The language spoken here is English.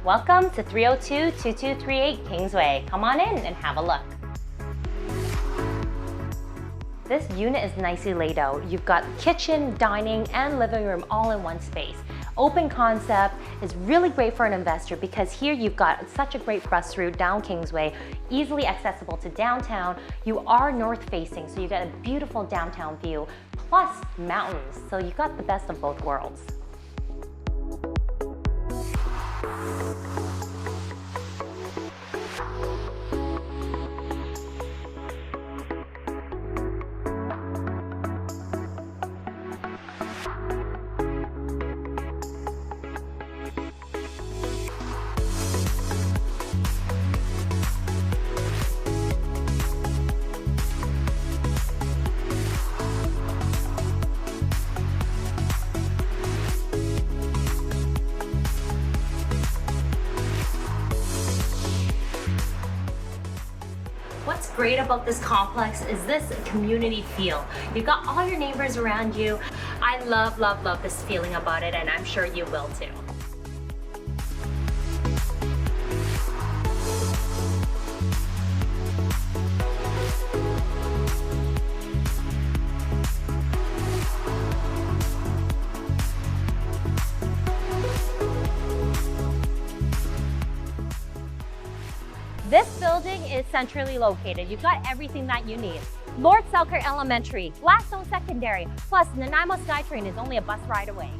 Welcome to 302-2238 Kingsway. Come on in and have a look. This unit is nicely laid out. You've got kitchen, dining, and living room all in one space. Open concept is really great for an investor because here you've got such a great bus route down Kingsway, easily accessible to downtown. You are north facing, so you've got a beautiful downtown view, plus mountains. So you've got the best of both worlds. What's great about this complex is this community feel. You've got all your neighbors around you. I love, love, love this feeling about it, and I'm sure you will too. This building is centrally located. You've got everything that you need. Lord Selkirk Elementary, Gladstone Secondary, plus Nanaimo Skytrain is only a bus ride away.